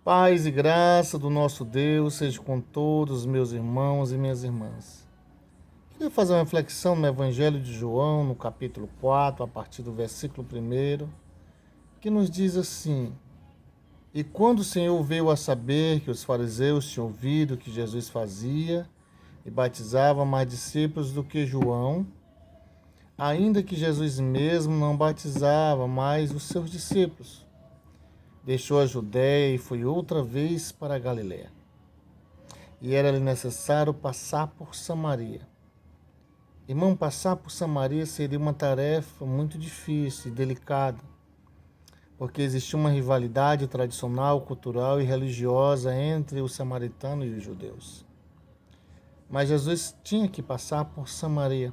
Paz e graça do nosso Deus seja com todos os meus irmãos e minhas irmãs. Queria fazer uma reflexão no Evangelho de João, no capítulo 4, a partir do versículo 1, que nos diz assim: E quando o Senhor veio a saber que os fariseus tinham ouvido o que Jesus fazia e batizava mais discípulos do que João, ainda que Jesus mesmo não batizava mais os seus discípulos, deixou a Judéia e foi outra vez para a Galiléia. E era-lhe necessário passar por Samaria. Irmão, passar por Samaria seria uma tarefa muito difícil e delicada, porque existia uma rivalidade tradicional, cultural e religiosa entre os samaritanos e os judeus. Mas Jesus tinha que passar por Samaria,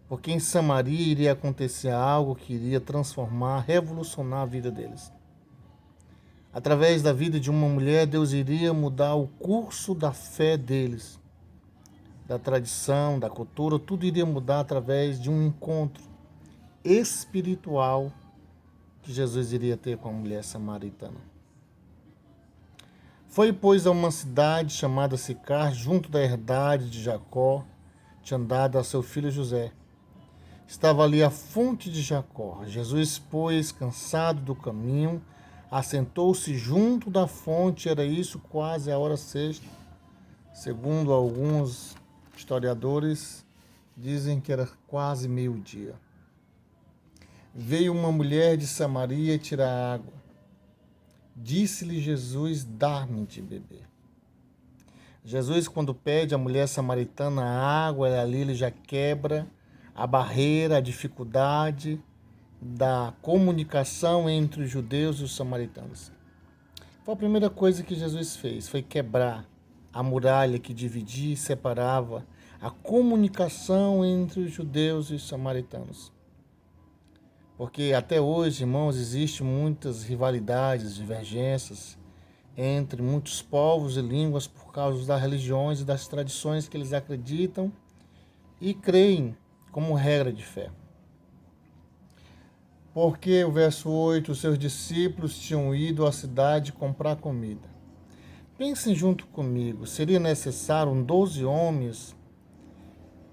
porque em Samaria iria acontecer algo que iria transformar, revolucionar a vida deles. Através da vida de uma mulher, Deus iria mudar o curso da fé deles, da tradição, da cultura, tudo iria mudar através de um encontro espiritual que Jesus iria ter com a mulher samaritana. Foi, pois, a uma cidade chamada Sicar, junto da herdade de Jacó, tinha dado a seu filho José. Estava ali a fonte de Jacó. Jesus, pois, cansado do caminho, assentou-se junto da fonte, era isso quase a hora sexta. Segundo alguns historiadores, dizem que era quase meio-dia. Veio uma mulher de Samaria tirar água. Disse-lhe Jesus: dá-me de beber. Jesus, quando pede à mulher samaritana a água, ali ele já quebra a barreira, a dificuldade da comunicação entre os judeus e os samaritanos. Foi a primeira coisa que Jesus fez, foi quebrar a muralha que dividia e separava a comunicação entre os judeus e os samaritanos. Porque até hoje, irmãos, existem muitas rivalidades, divergências entre muitos povos e línguas por causa das religiões e das tradições que eles acreditam e creem como regra de fé. Porque, o verso 8, os seus discípulos tinham ido à cidade comprar comida. Pensem junto comigo, seria necessário 12 homens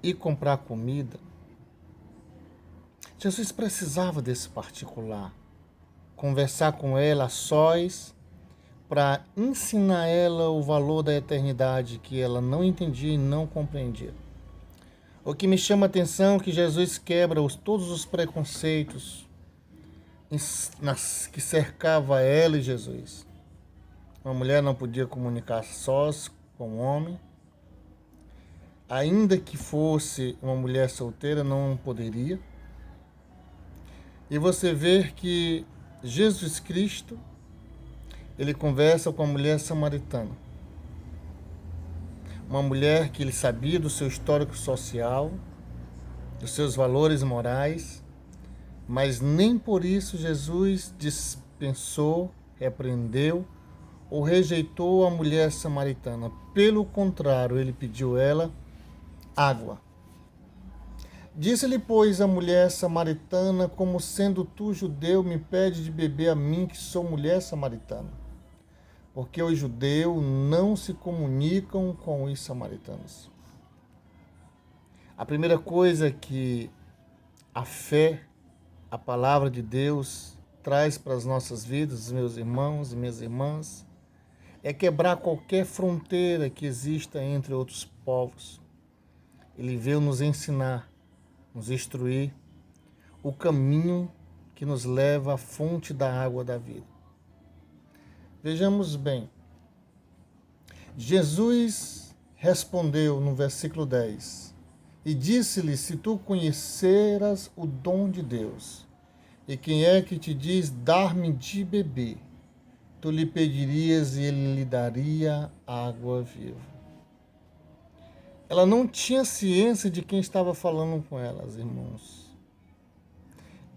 ir comprar comida? Jesus precisava desse particular, conversar com ela a sós, para ensinar ela o valor da eternidade que ela não entendia e não compreendia. O que me chama a atenção é que Jesus quebra todos os preconceitos que cercava ela e Jesus. Uma mulher não podia comunicar sós com um homem. Ainda que fosse uma mulher solteira, não poderia. E você vê que Jesus Cristo, ele conversa com a mulher samaritana. Uma mulher que ele sabia do seu histórico social, dos seus valores morais, mas nem por isso Jesus dispensou, repreendeu ou rejeitou a mulher samaritana. Pelo contrário, ele pediu ela água. Disse-lhe, pois, a mulher samaritana: como sendo tu judeu, me pede de beber a mim, que sou mulher samaritana? Porque os judeus não se comunicam com os samaritanos. A primeira coisa que a fé, a palavra de Deus, traz para as nossas vidas, meus irmãos e minhas irmãs, é quebrar qualquer fronteira que exista entre outros povos. Ele veio nos ensinar, nos instruir o caminho que nos leva à fonte da água da vida. Vejamos bem. Jesus respondeu no versículo 10, e disse-lhe: se tu conheceras o dom de Deus, e quem é que te diz dar-me de beber, tu lhe pedirias e ele lhe daria água viva. Ela não tinha ciência de quem estava falando com elas, irmãos.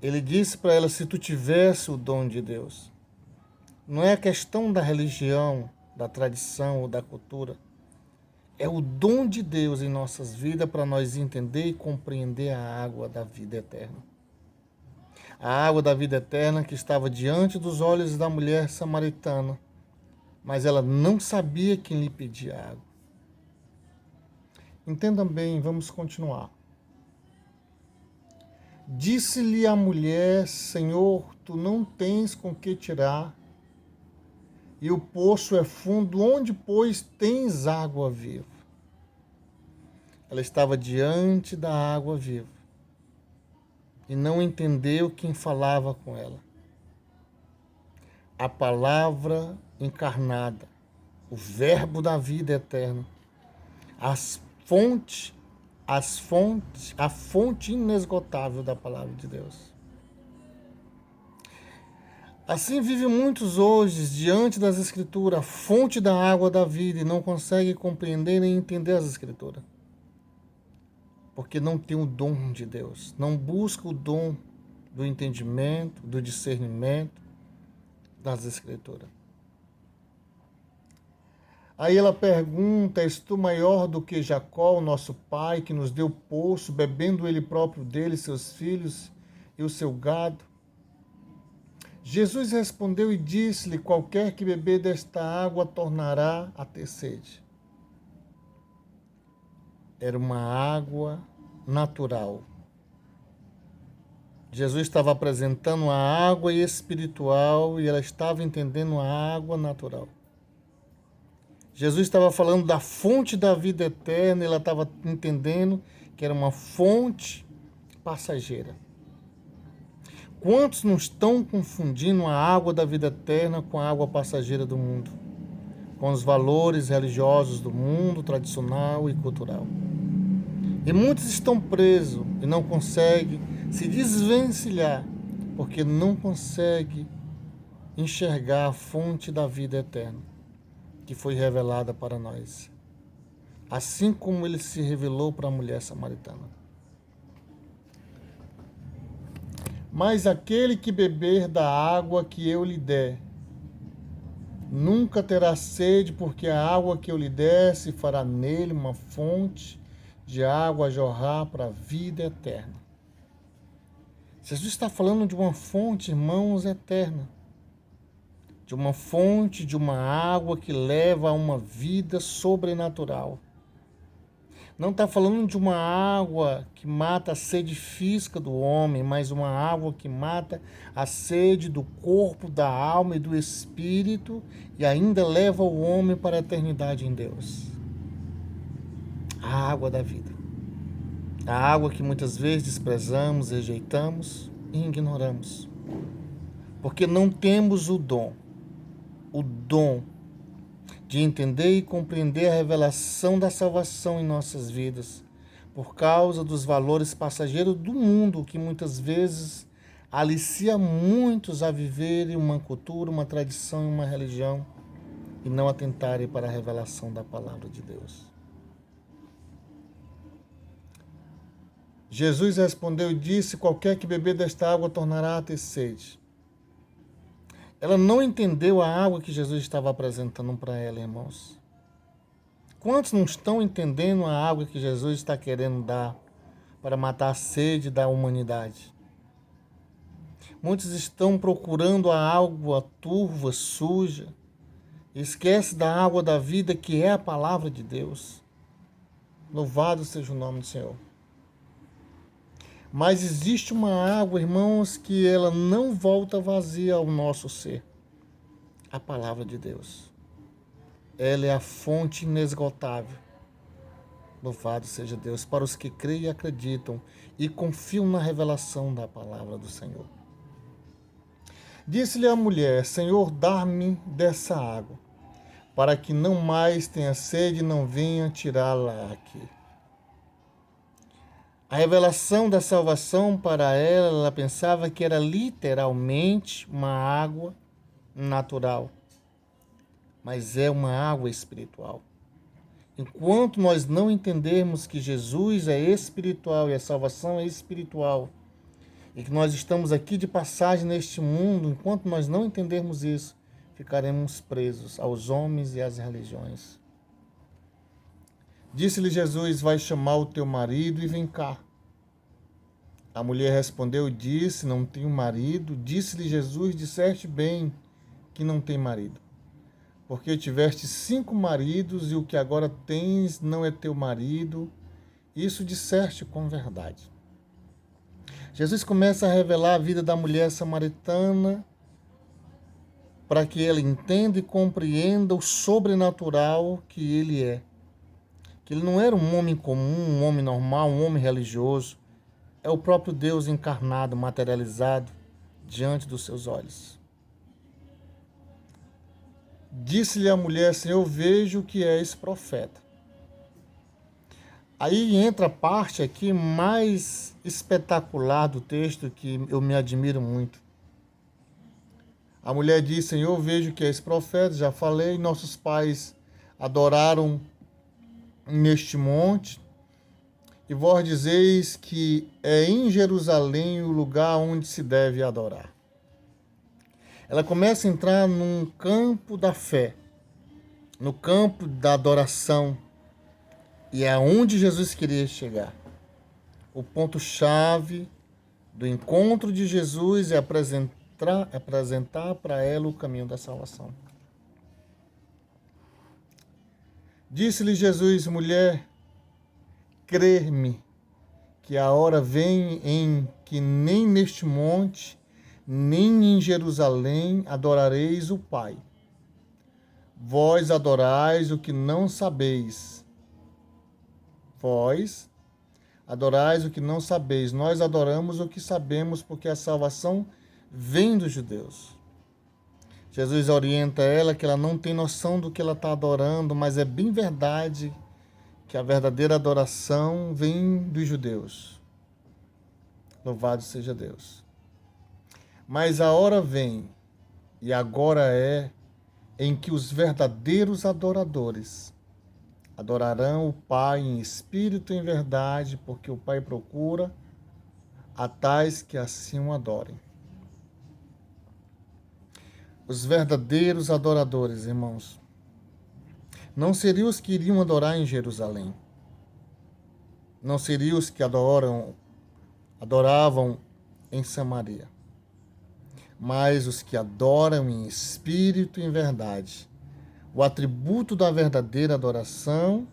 Ele disse para ela: se tu tivesse o dom de Deus. Não é a questão da religião, da tradição ou da cultura. É o dom de Deus em nossas vidas para nós entender e compreender a água da vida eterna. A água da vida eterna que estava diante dos olhos da mulher samaritana mas ela não sabia quem lhe pedia água. Entendam bem, vamos continuar. Disse-lhe a mulher: Senhor, tu não tens com que tirar, e o poço é fundo, onde, pois, tens água viva? Ela estava diante da água viva e não entendeu quem falava com ela. A palavra encarnada, o verbo da vida eterna, a fonte inesgotável da palavra de Deus. Assim vivem muitos hoje diante das Escrituras, a fonte da água da vida, e não conseguem compreender nem entender as Escrituras. Porque não tem o dom de Deus, não busca o dom do entendimento, do discernimento das Escrituras. Aí ela pergunta: és tu maior do que Jacó, nosso pai, que nos deu poço, bebendo ele próprio dele, seus filhos e o seu gado? Jesus respondeu e disse-lhe: qualquer que beber desta água tornará a ter sede. Era uma água natural. Jesus estava apresentando a água espiritual e ela estava entendendo a água natural. Jesus estava falando da fonte da vida eterna e ela estava entendendo que era uma fonte passageira. Quantos não estão confundindo a água da vida eterna com a água passageira do mundo, com os valores religiosos do mundo tradicional e cultural? E muitos estão presos e não conseguem se desvencilhar, porque não conseguem enxergar a fonte da vida eterna, que foi revelada para nós, assim como ele se revelou para a mulher samaritana. Mas aquele que beber da água que eu lhe der, nunca terá sede, porque a água que eu lhe der se fará nele uma fonte de água a jorrar para a vida eterna. Jesus está falando de uma fonte, irmãos, eterna. De uma fonte, de uma água que leva a uma vida sobrenatural. Não está falando de uma água que mata a sede física do homem, mas uma água que mata a sede do corpo, da alma e do espírito e ainda leva o homem para a eternidade em Deus. A água da vida. A água que muitas vezes desprezamos, rejeitamos e ignoramos. Porque não temos o dom de entender e compreender a revelação da salvação em nossas vidas, por causa dos valores passageiros do mundo, que muitas vezes alicia muitos a viverem uma cultura, uma tradição e uma religião, e não atentarem para a revelação da palavra de Deus. Jesus respondeu e disse: qualquer que beber desta água tornará a ter sede. Ela não entendeu a água que Jesus estava apresentando para ela, irmãos. Quantos não estão entendendo a água que Jesus está querendo dar para matar a sede da humanidade? Muitos estão procurando a água turva, suja, e esquece da água da vida, que é a palavra de Deus. Louvado seja o nome do Senhor. Mas existe uma água, irmãos, que ela não volta vazia ao nosso ser. A palavra de Deus. Ela é a fonte inesgotável. Louvado seja Deus, para os que creem e acreditam e confiam na revelação da palavra do Senhor. Disse-lhe a mulher: Senhor, dá-me dessa água, para que não mais tenha sede e não venha tirá-la aqui. A revelação da salvação para ela pensava que era literalmente uma água natural, mas é uma água espiritual. Enquanto nós não entendermos que Jesus é espiritual e a salvação é espiritual, e que nós estamos aqui de passagem neste mundo, enquanto nós não entendermos isso, ficaremos presos aos homens e às religiões. Disse-lhe Jesus: vai chamar o teu marido e vem cá. A mulher respondeu e disse: não tenho marido. Disse-lhe Jesus: disseste bem que não tem marido, porque tiveste 5 maridos e o que agora tens não é teu marido. Isso disseste com verdade. Jesus começa a revelar a vida da mulher samaritana para que ela entenda e compreenda o sobrenatural que ele é. Que ele não era um homem comum, um homem normal, um homem religioso. É o próprio Deus encarnado, materializado diante dos seus olhos. Disse-lhe a mulher: Senhor, eu vejo que és profeta. Aí entra a parte aqui mais espetacular do texto que eu me admiro muito. A mulher disse: Senhor, eu vejo que és profeta, já falei, nossos pais adoraram neste monte, e vós dizeis que é em Jerusalém o lugar onde se deve adorar. Ela começa a entrar num campo da fé, no campo da adoração, e é onde Jesus queria chegar. O ponto-chave do encontro de Jesus é apresentar para ela o caminho da salvação. Disse-lhe Jesus: mulher, crer-me que a hora vem em que nem neste monte, nem em Jerusalém adorareis o Pai. Vós adorais o que não sabeis. Vós adorais o que não sabeis. Nós adoramos o que sabemos, porque a salvação vem dos judeus. Jesus orienta ela que ela não tem noção do que ela está adorando, mas é bem verdade que a verdadeira adoração vem dos judeus. Louvado seja Deus. Mas a hora vem, e agora é, em que os verdadeiros adoradores adorarão o Pai em espírito e em verdade, porque o Pai procura a tais que assim o adorem. Os verdadeiros adoradores, irmãos, não seriam os que iriam adorar em Jerusalém. Não seriam os que adoravam em Samaria. Mas os que adoram em espírito e em verdade. O atributo da verdadeira adoração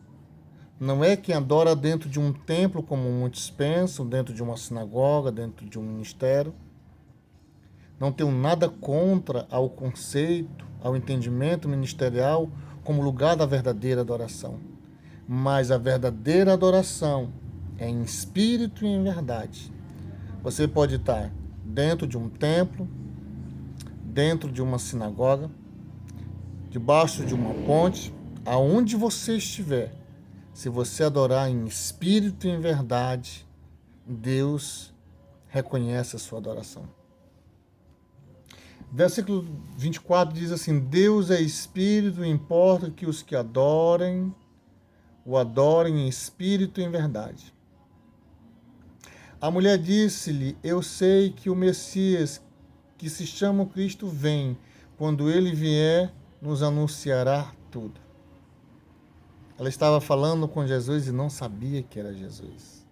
não é quem adora dentro de um templo, como muitos pensam, dentro de uma sinagoga, dentro de um ministério. Não tenho nada contra ao conceito, ao entendimento ministerial como lugar da verdadeira adoração. Mas a verdadeira adoração é em espírito e em verdade. Você pode estar dentro de um templo, dentro de uma sinagoga, debaixo de uma ponte, aonde você estiver. Se você adorar em espírito e em verdade, Deus reconhece a sua adoração. Versículo 24 diz assim: Deus é espírito, importa que os que adorem, o adorem em espírito e em verdade. A mulher disse-lhe: eu sei que o Messias, que se chama Cristo, vem. Quando ele vier, nos anunciará tudo. Ela estava falando com Jesus e não sabia que era Jesus.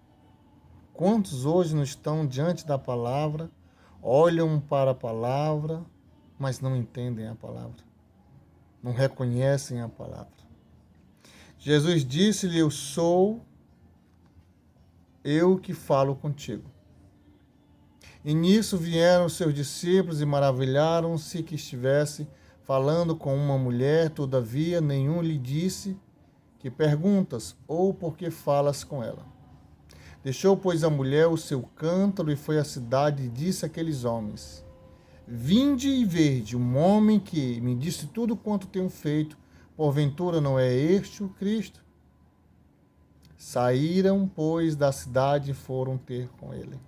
Quantos hoje não estão diante da palavra, olham para a palavra, mas não entendem a palavra, não reconhecem a palavra? Jesus disse-lhe: eu sou eu que falo contigo. E nisso vieram seus discípulos e maravilharam-se que estivesse falando com uma mulher. Todavia nenhum lhe disse: que perguntas, ou por que falas com ela? Deixou, pois, a mulher o seu cântaro e foi à cidade e disse àqueles homens: vinde e vede um homem que me disse tudo quanto tenho feito. Porventura não é este o Cristo? Saíram, pois, da cidade e foram ter com ele.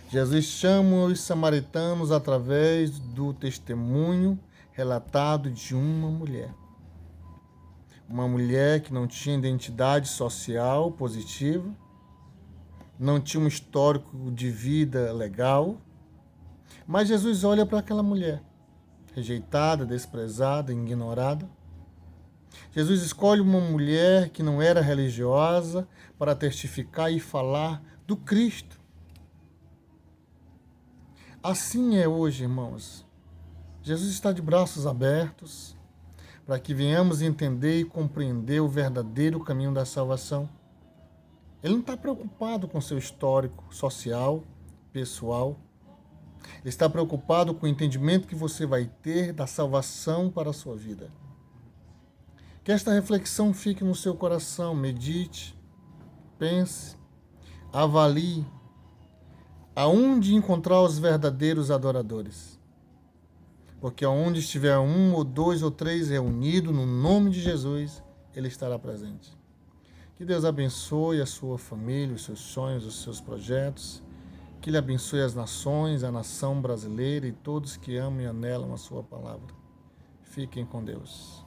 Jesus chama os samaritanos através do testemunho relatado de uma mulher. Uma mulher que não tinha identidade social positiva, não tinha um histórico de vida legal, mas Jesus olha para aquela mulher, rejeitada, desprezada, ignorada. Jesus escolhe uma mulher que não era religiosa para testificar e falar do Cristo. Assim é hoje, irmãos. Jesus está de braços abertos para que venhamos entender e compreender o verdadeiro caminho da salvação. Ele não está preocupado com seu histórico social, pessoal. Ele está preocupado com o entendimento que você vai ter da salvação para a sua vida. Que esta reflexão fique no seu coração, medite, pense, avalie aonde encontrar os verdadeiros adoradores. Porque aonde estiver um ou dois ou três reunidos no nome de Jesus, Ele estará presente. Que Deus abençoe a sua família, os seus sonhos, os seus projetos. Que Ele abençoe as nações, a nação brasileira e todos que amam e anelam a sua palavra. Fiquem com Deus.